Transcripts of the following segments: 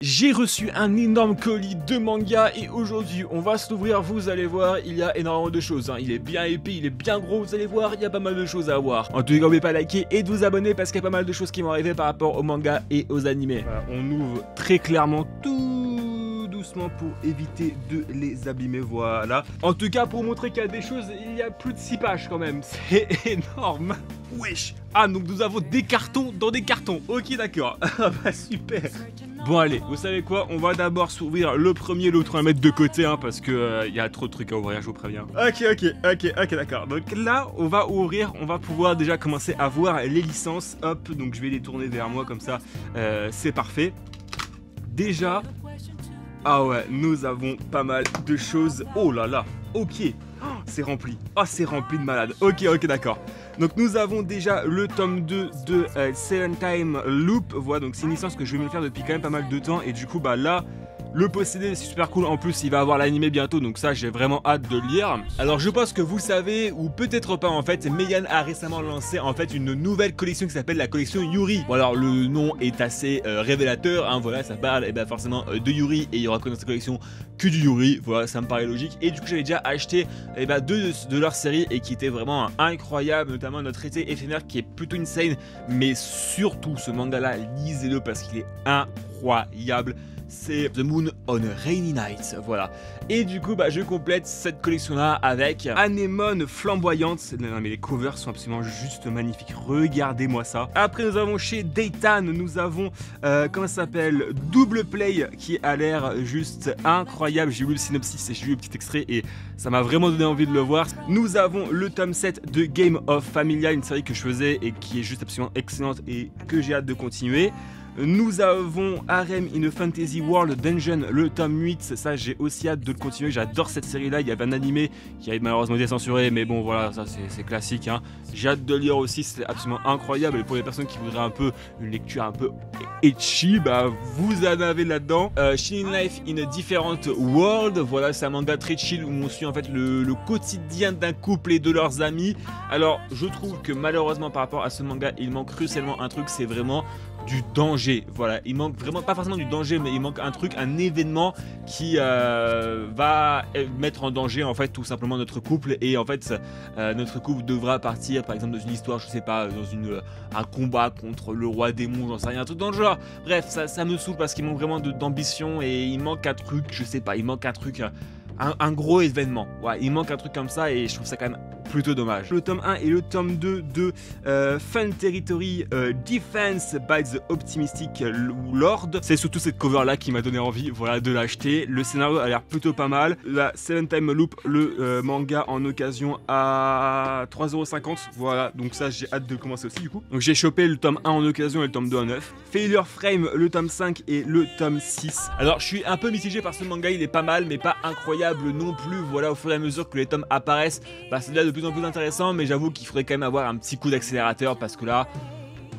J'ai reçu un énorme colis de manga et aujourd'hui on va se l'ouvrir, vous allez voir, il y a énormément de choses, hein. Il est bien épais, il est bien gros, vous allez voir, il y a pas mal de choses à voir. En tout cas, n'oubliez pas de liker et de vous abonner parce qu'il y a pas mal de choses qui vont arriver par rapport aux mangas et aux animés. Voilà, on ouvre très clairement tout doucement pour éviter de les abîmer, voilà. En tout cas, pour montrer qu'il y a des choses, il y a plus de 6 pages quand même, c'est énorme. Wesh. Ah, donc nous avons des cartons dans des cartons, ok d'accord, ah bah super. Bon allez, vous savez quoi, on va d'abord s'ouvrir le premier, l'autre on va mettre de côté hein, parce que y a trop de trucs à ouvrir, je vous préviens. Ok d'accord, donc là on va ouvrir, on va pouvoir déjà commencer à voir les licences, hop, donc je vais les tourner vers moi comme ça, c'est parfait. Déjà, ah ouais, nous avons pas mal de choses, oh là là, ok, oh, c'est rempli, oh c'est rempli de malade, ok d'accord. Donc nous avons déjà le tome 2 de Seven Time Loop, voilà, donc c'est une licence que je vais me faire depuis quand même pas mal de temps et du coup bah là le posséder c'est super cool, en plus il va avoir l'animé bientôt donc ça j'ai vraiment hâte de le lire. Alors je pense que vous savez ou peut-être pas en fait, Meian a récemment lancé en fait une nouvelle collection qui s'appelle la collection Yuri. Bon alors le nom est assez révélateur, hein, voilà ça parle forcément de Yuri et il y aura que dans cette collection que du Yuri, voilà ça me paraît logique et du coup j'avais déjà acheté deux de leurs séries et qui étaient vraiment incroyables, notamment notre été éphémère qui est plutôt insane, mais surtout ce manga là lisez-le parce qu'il est incroyable. C'est The Moon on a Rainy Night, voilà. Et du coup, bah, je complète cette collection-là avec Anémone flamboyante. Non, mais les covers sont absolument juste magnifiques. Regardez-moi ça. Après, nous avons chez Daytan, nous avons, comment ça s'appelle, Double Play, qui a l'air juste incroyable. J'ai lu le synopsis et j'ai lu le petit extrait et ça m'a vraiment donné envie de le voir. Nous avons le tome 7 de Game of Familia, une série que je faisais et qui est juste absolument excellente et que j'ai hâte de continuer. Nous avons Harem in a Fantasy World Dungeon, le tome 8, ça j'ai aussi hâte de le continuer, j'adore cette série là, il y avait un animé qui a malheureusement été censuré, mais bon voilà, ça c'est classique, hein. J'ai hâte de lire aussi, c'est absolument incroyable, et pour les personnes qui voudraient un peu une lecture un peu etchi, bah vous en avez là-dedans. Chilling Life in a Different World, voilà c'est un manga très chill où on suit en fait le quotidien d'un couple et de leurs amis. Alors je trouve que malheureusement par rapport à ce manga, il manque crucialement un truc, c'est vraiment du danger, voilà, il manque vraiment, pas forcément du danger, mais il manque un truc, un événement qui va mettre en danger en fait tout simplement notre couple et en fait notre couple devra partir par exemple dans une histoire, je sais pas, dans un combat contre le roi démon, j'en sais rien, un truc dans le genre. Bref, ça me saoule parce qu'il manque vraiment d'ambition et il manque un truc, je sais pas, il manque un truc, un gros événement, ouais, il manque un truc comme ça et je trouve ça quand même plutôt dommage. Le tome 1 et le tome 2 de Fun Territory Defense by the Optimistic Lord. C'est surtout cette cover là qui m'a donné envie, voilà, de l'acheter. Le scénario a l'air plutôt pas mal. La Seven Time Loop, le manga en occasion à 3,50€. Voilà, donc ça j'ai hâte de commencer aussi du coup. Donc j'ai chopé le tome 1 en occasion et le tome 2 en neuf. Failure Frame, le tome 5 et le tome 6. Alors je suis un peu mitigé par ce manga, il est pas mal mais pas incroyable non plus. Voilà, au fur et à mesure que les tomes apparaissent, bah c'est là de plus en plus intéressant, mais j'avoue qu'il faudrait quand même avoir un petit coup d'accélérateur parce que là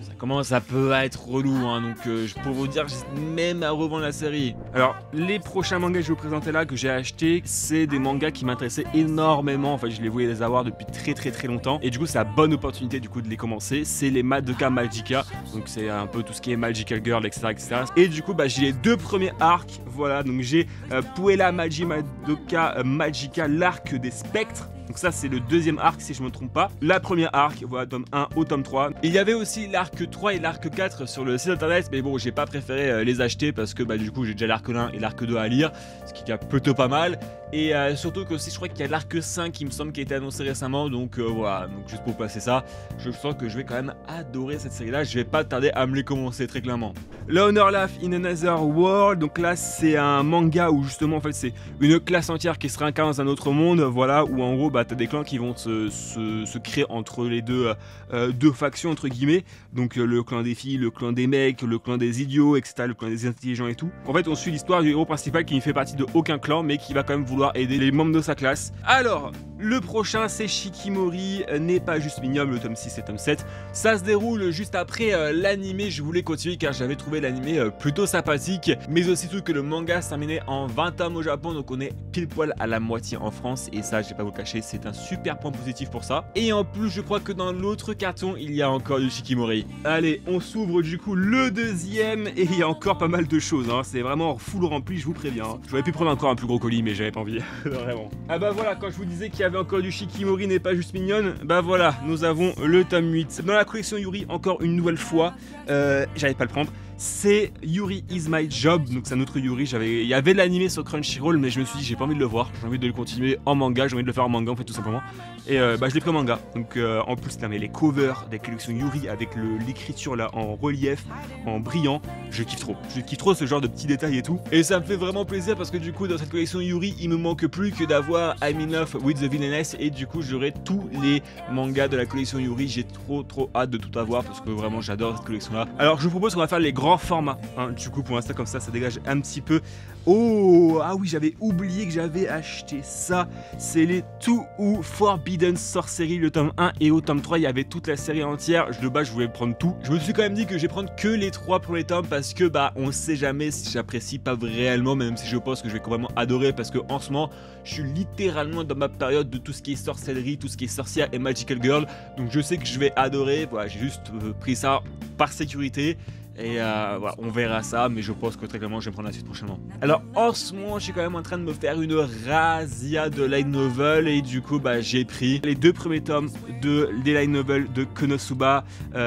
ça commence à peu à être relou, hein, donc je peux vous dire même à revendre la série. Alors les prochains mangas que je vais vous présenter là que j'ai acheté, c'est des mangas qui m'intéressaient énormément, en fait je les voulais les avoir depuis très longtemps et du coup c'est la bonne opportunité du coup de les commencer. C'est les Madoka Magica, donc c'est un peu tout ce qui est Magical Girl etc. Et du coup bah j'ai les deux premiers arcs, voilà, donc j'ai Puella Magi Madoka Magica, l'arc des spectres. Donc ça c'est le deuxième arc si je me trompe pas. La première arc, voilà, tome 1 au tome 3. Il y avait aussi l'arc 3 et l'arc 4 sur le site internet, mais bon j'ai pas préféré les acheter parce que bah du coup j'ai déjà l'arc 1 et l'arc 2 à lire, ce qui est plutôt pas mal. Et surtout que aussi je crois qu'il y a l'arc 5 qui me semble qui a été annoncé récemment, donc voilà, donc juste pour passer ça, je sens que je vais quand même adorer cette série là, je vais pas tarder à me les commencer très clairement. Le Honor Life in Another World, donc là c'est un manga où justement en fait c'est une classe entière qui se réincarne dans un autre monde, voilà, où en gros bah t'as des clans qui vont se créer entre les deux factions entre guillemets, donc le clan des filles, le clan des mecs, le clan des idiots etc, le clan des intelligents et tout. En fait on suit l'histoire du héros principal qui ne fait partie de aucun clan mais qui va quand même vouloir aider les membres de sa classe. Alors le prochain c'est Shikimori n'est pas juste minable, le tome 6 et tome 7. Ça se déroule juste après l'animé, je voulais continuer car j'avais trouvé l'animé plutôt sympathique, mais aussi tout que le manga se terminait en 20 tomes au Japon, donc on est pile poil à la moitié en France et ça je vais pas vous le cacher, c'est un super point positif pour ça. Et en plus je crois que dans l'autre carton il y a encore du Shikimori. Allez, on s'ouvre du coup le deuxième et il y a encore pas mal de choses, hein. C'est vraiment full rempli, je vous préviens, hein. J'aurais pu prendre encore un plus gros colis mais j'avais pas envie, vraiment. Ah bah voilà, quand je vous disais qu'il y avait encore du Shikimori n'est pas juste mignonne, bah voilà, nous avons le tome 8. Dans la collection Yuri, encore une nouvelle fois, j'allais pas le prendre. C'est Yuri is my job, donc c'est un autre Yuri. Il y avait l'animé sur Crunchyroll, mais je me suis dit j'ai pas envie de le voir, j'ai envie de le continuer en manga, j'ai envie de le faire en manga en fait tout simplement. Et bah je l'ai pris en manga. Donc en plus là, mais les covers des collections Yuri avec l'écriture là en relief, en brillant, je kiffe trop. Je kiffe trop ce genre de petits détails et tout. Et ça me fait vraiment plaisir parce que du coup dans cette collection Yuri, il me manque plus que d'avoir I'm in Love with the Villainess et du coup j'aurai tous les mangas de la collection Yuri. J'ai trop hâte de tout avoir parce que vraiment j'adore cette collection là. Alors je vous propose qu'on va faire les grands formats, hein. Du coup pour l'instant comme ça dégage un petit peu. Oh, ah oui, j'avais oublié que j'avais acheté ça. C'est les Two ou Forbidden Sorcery, le tome 1 et au tome 3, il y avait toute la série entière. De base, je voulais prendre tout. Je me suis quand même dit que je vais prendre que les 3 premiers tomes parce que bah on sait jamais si j'apprécie pas réellement, même si je pense que je vais complètement adorer parce que en ce moment, je suis littéralement dans ma période de tout ce qui est sorcellerie, tout ce qui est sorcière et magical girl. Donc je sais que je vais adorer. Voilà, j'ai juste pris ça par sécurité. Et voilà, on verra ça, mais je pense que très clairement je vais prendre la suite prochainement. Alors en ce moment je suis quand même en train de me faire une razzia de light novel et du coup bah j'ai pris les 2 premiers tomes des light novels de Konosuba,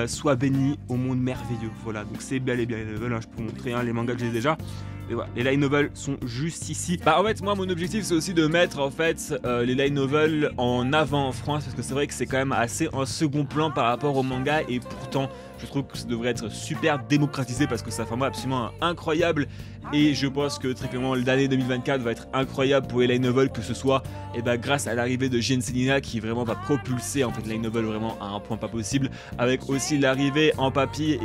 Sois béni au monde merveilleux. Voilà, donc c'est bien les light novels, hein. Je peux vous montrer les mangas que j'ai déjà. Et voilà, les light novels sont juste ici. Bah en fait moi mon objectif c'est aussi de mettre en fait les light novels en avant en France parce que c'est vrai que c'est quand même assez en second plan par rapport au manga et pourtant je trouve que ça devrait être super démocratisé parce que c'est un format absolument incroyable et je pense que très clairement l'année 2024 va être incroyable pour les light novels, que ce soit grâce à l'arrivée de Gen Selina qui vraiment va propulser en fait les light novels vraiment à un point pas possible, avec aussi l'arrivée en papier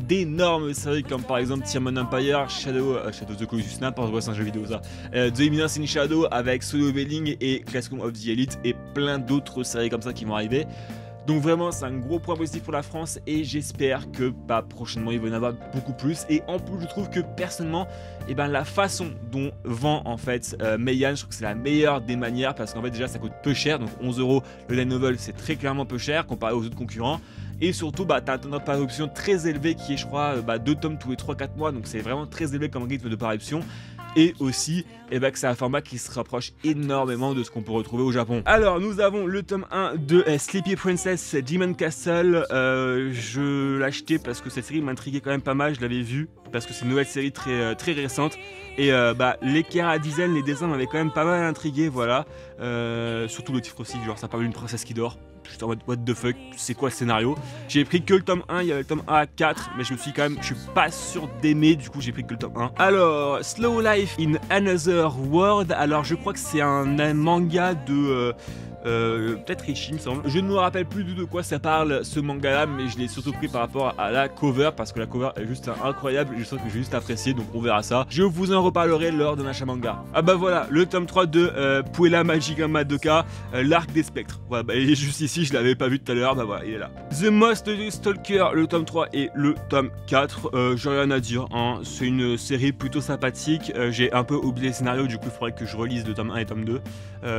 d'énormes séries comme par exemple Tiamon Empire, Shadow of the Colossus, n'importe quoi, c'est un jeu vidéo ça, The Eminence in Shadow avec Solo Leveling et Classroom of the Elite et plein d'autres séries comme ça qui vont arriver. Donc vraiment c'est un gros point positif pour la France et j'espère que prochainement il va y en avoir beaucoup plus. Et en plus je trouve que personnellement la façon dont vend en fait Meian, je trouve que c'est la meilleure des manières parce qu'en fait déjà ça coûte peu cher, donc 11 € le light novel c'est très clairement peu cher comparé aux autres concurrents. Et surtout t'as un temps de parution très élevé qui est je crois 2 tomes tous les 3-4 mois, donc c'est vraiment très élevé comme rythme de parution. Et aussi que c'est un format qui se rapproche énormément de ce qu'on peut retrouver au Japon. Alors nous avons le tome 1 de Sleepy Princess Demon Castle. Je l'ai acheté parce que cette série m'intriguait quand même pas mal, je l'avais vue parce que c'est une nouvelle série très récente. Et les Kara design, les dessins m'avaient quand même pas mal intrigué, voilà. Surtout le titre aussi, genre ça parle d'une princesse qui dort. J'étais en mode what the fuck, c'est quoi le scénario? J'ai pris que le tome 1, il y avait le tome 1 à 4, mais je suis pas sûr d'aimer, du coup j'ai pris que le tome 1. Alors, Slow Life in Another World, alors je crois que c'est un manga de... peut-être Rishi, me semble. Je ne me rappelle plus de quoi ça parle ce manga là, mais je l'ai surtout pris par rapport à la cover parce que la cover est juste incroyable. Je sens que j'ai juste apprécié, donc on verra ça. Je vous en reparlerai lors d'un achat manga. Ah bah voilà, le tome 3 de Puella Magica Madoka, l'arc des spectres. Voilà, il est juste ici, je l'avais pas vu tout à l'heure, bah voilà, il est là. The Most Stalker, le tome 3 et le tome 4. J'ai rien à dire, hein. C'est une série plutôt sympathique. J'ai un peu oublié le scénario, du coup il faudrait que je relise le tome 1 et tome 2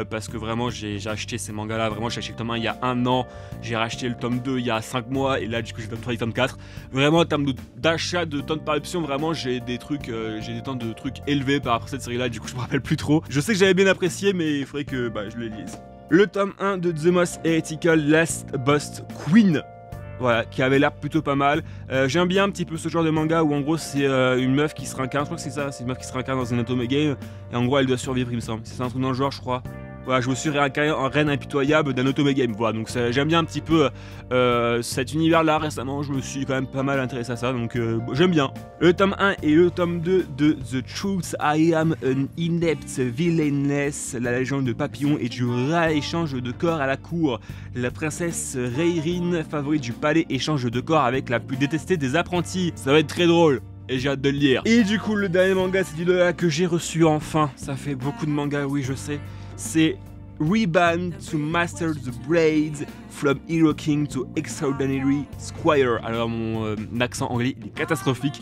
parce que vraiment j'ai acheté ces mangas là, vraiment j'ai acheté le tome 1 il y a 1 an, j'ai racheté le tome 2 il y a 5 mois et là du coup j'ai le tome 3 et le tome 4. Vraiment en termes d'achat, de temps de parution, vraiment j'ai des temps de trucs élevés par rapport à cette série là, du coup je me rappelle plus trop. Je sais que j'avais bien apprécié mais il faudrait que je le lise. Le tome 1 de The Most Heretical Last Boss Queen. Voilà, qui avait l'air plutôt pas mal. J'aime bien un petit peu ce genre de manga où en gros c'est une meuf qui se réincarne, je crois que c'est ça, c'est une meuf qui se réincarne dans un Otome game et en gros elle doit survivre il me semble. C'est un truc dans le genre je crois. Voilà, je me suis réincarné en reine impitoyable d'un Otome game. Voilà, donc j'aime bien un petit peu cet univers là. Récemment, je me suis quand même pas mal intéressé à ça, donc j'aime bien. Le tome 1 et le tome 2 de The Truth I Am an Inept Villainess, la légende de Papillon et du rat échange de corps à la cour. La princesse Reirin, favorite du palais, échange de corps avec la plus détestée des apprentis. Ça va être très drôle. Et j'ai hâte de le lire. Et du coup, le dernier manga, c'est du là que j'ai reçu enfin. Ça fait beaucoup de mangas, oui, je sais. C'est Reborn to Master the Braids, From Hero King to Extraordinary Squire. Alors mon accent anglais il est catastrophique,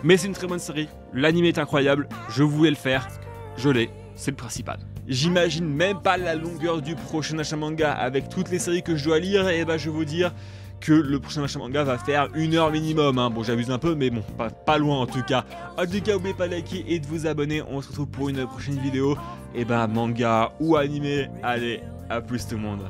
mais c'est une très bonne série. L'anime est incroyable, je voulais le faire, je l'ai, c'est le principal. j'imagine même pas la longueur du prochain achat manga avec toutes les séries que je dois lire, et bah je vais vous dire que le prochain achat manga va faire 1 heure minimum, hein. Bon, j'abuse un peu, mais bon, pas loin en tout cas. En tout cas, n'oubliez pas de liker et de vous abonner. On se retrouve pour une prochaine vidéo. Et bah, manga ou animé, allez, à plus tout le monde.